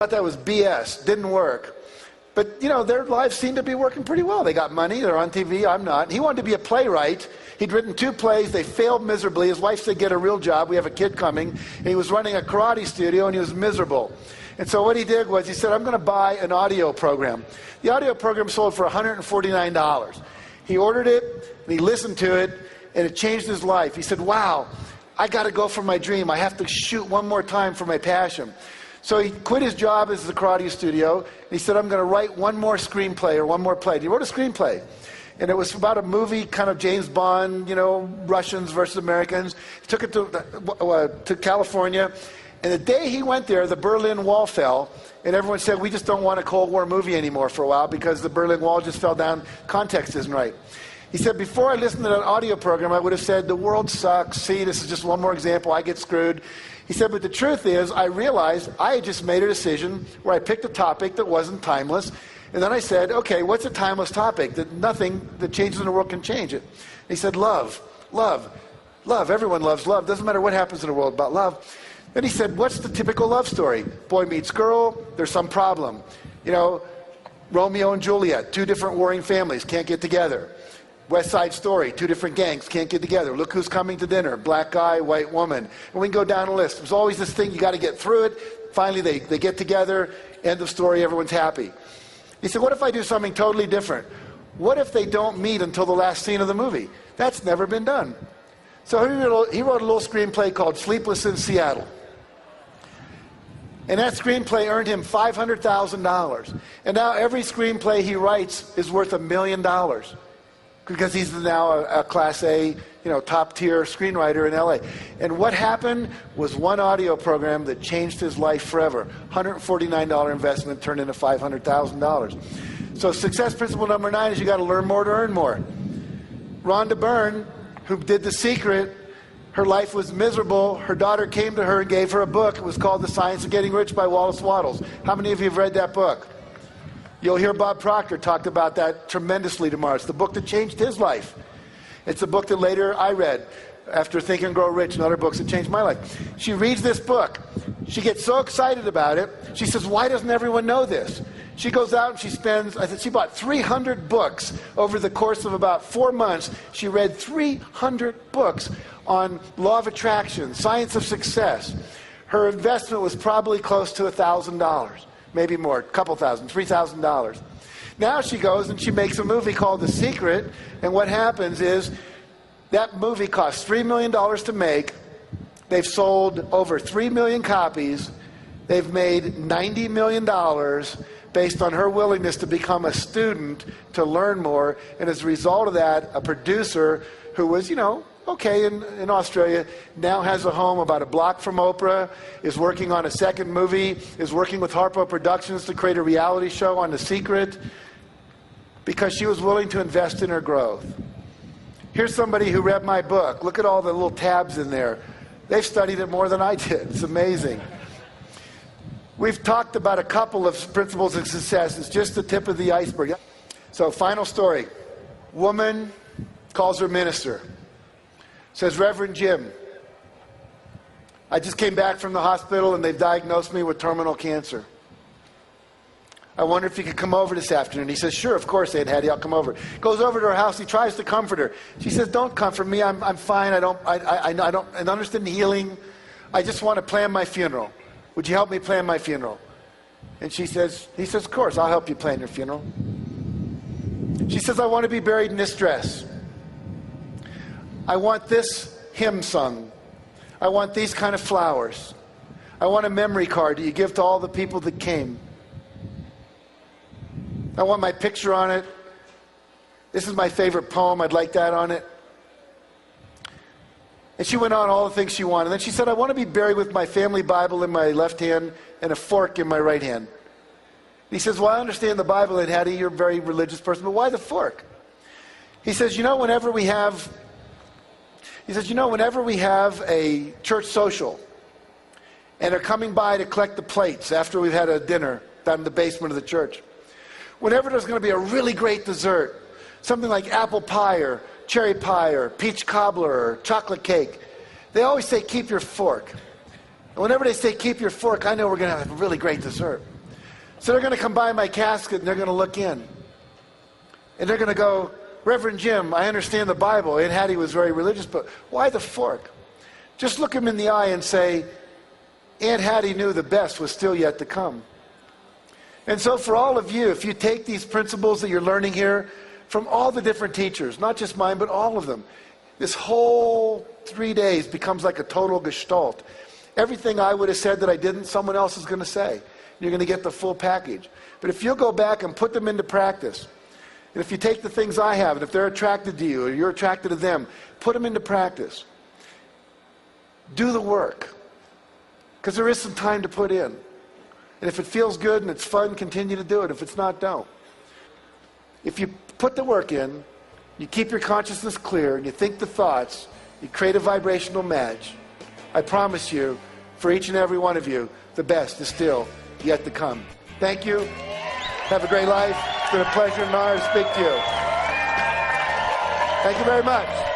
thought that was BS, didn't work. But, you know, their lives seem to be working pretty well. They got money, they're on TV, I'm not. He wanted to be a playwright. He'd written 2 plays, they failed miserably. His wife said, get a real job, we have a kid coming. And he was running a karate studio and he was miserable. And so what he did was he said, I'm going to buy an audio program. The audio program sold for $149. He ordered it, and he listened to it, and it changed his life. He said, wow, I got to go for my dream. I have to shoot one more time for my passion. So he quit his job as the karate studio, and he said, I'm going to write one more screenplay or one more play. And he wrote a screenplay, and it was about a movie, kind of James Bond, you know, Russians versus Americans. He took it to California, and the day he went there, the Berlin Wall fell, and everyone said, we just don't want a Cold War movie anymore for a while because the Berlin Wall just fell down, context isn't right. He said, before I listened to that audio program, I would have said, the world sucks, see, this is just one more example, I get screwed. He said, but the truth is, I realized I had just made a decision where I picked a topic that wasn't timeless, and then I said, okay, what's a timeless topic that nothing that changes in the world can change it? And he said, love, love, love. Everyone loves love. Doesn't matter what happens in the world about love. Then he said, what's the typical love story? Boy meets girl, there's some problem. You know, Romeo and Juliet, 2 different warring families, can't get together. West Side Story, 2 different gangs, can't get together. Look who's coming to dinner, black guy, white woman. And we can go down a list. There's always this thing, you got to get through it. Finally, they get together, end of story, everyone's happy. He said, what if I do something totally different? What if they don't meet until the last scene of the movie? That's never been done. So he wrote a little screenplay called Sleepless in Seattle. And that screenplay earned him $500,000. And now every screenplay he writes is worth $1 million. Because he's now a Class A, you know, top-tier screenwriter in LA. And what happened was one audio program that changed his life forever. $149 investment turned into $500,000. So success principle number 9 is you got to learn more to earn more. Rhonda Byrne, who did The Secret, her life was miserable. Her daughter came to her and gave her a book. It was called The Science of Getting Rich by Wallace Wattles. How many of you have read that book? You'll hear Bob Proctor talk about that tremendously tomorrow. It's the book that changed his life. It's a book that later I read after Think and Grow Rich and other books that changed my life. She reads this book. She gets so excited about it. She says, why doesn't everyone know this? She goes out and she bought 300 books over the course of about 4 months. She read 300 books on law of attraction, science of success. Her investment was probably close to $1,000. Maybe more, a couple thousand, $3,000. Now she goes and she makes a movie called The Secret, and what happens is that movie costs $3 million to make. They've sold over 3 million copies. They've made $90 million based on her willingness to become a student, to learn more, and as a result of that, a producer who was, you know, okay in Australia, now has a home about a block from Oprah, is working on a second movie, is working with Harpo Productions to create a reality show on The Secret, because she was willing to invest in her growth. Here's somebody who read my book. Look at all the little tabs in there. They've studied it more than I did. It's amazing. We've talked about a couple of principles of success. It's just the tip of the iceberg. So, final story. Woman calls her minister. Says, Reverend Jim, I just came back from the hospital and they've diagnosed me with terminal cancer. I wonder if you could come over this afternoon. He says, sure, of course, Aunt Hattie, I'll come over. Goes over to her house. He tries to comfort her. She says, don't comfort me. I'm fine. I don't understand healing. I just want to plan my funeral. Would you help me plan my funeral? And he says, of course, I'll help you plan your funeral. She says, I want to be buried in this dress. I want this hymn sung. I want these kind of flowers. I want a memory card that you give to all the people that came. I want my picture on it. This is my favorite poem. I'd like that on it. And she went on all the things she wanted. And then she said, I want to be buried with my family Bible in my left hand and a fork in my right hand. He says, well, I understand the Bible, and Hattie, you're a very religious person, but why the fork? He says, whenever we have a church social and are coming by to collect the plates after we've had a dinner down in the basement of the church, whenever there's going to be a really great dessert, something like apple pie or cherry pie or peach cobbler or chocolate cake, they always say, keep your fork. And whenever they say, keep your fork, I know we're going to have a really great dessert. So they're going to come by my casket and they're going to look in. And they're going to go, Reverend Jim, I understand the Bible. Aunt Hattie was very religious, but why the fork? Just look him in the eye and say, Aunt Hattie knew the best was still yet to come. And so for all of you, if you take these principles that you're learning here from all the different teachers, not just mine, but all of them, this whole 3 days becomes like a total gestalt. Everything I would have said that I didn't, someone else is going to say. You're going to get the full package. But if you'll go back and put them into practice, and if you take the things I have, and if they're attracted to you, or you're attracted to them, put them into practice. Do the work. Because there is some time to put in. And if it feels good and it's fun, continue to do it. If it's not, don't. If you put the work in, you keep your consciousness clear, and you think the thoughts, you create a vibrational match, I promise you, for each and every one of you, the best is still yet to come. Thank you. Have a great life. It's been a pleasure and honor to speak to you. Thank you very much.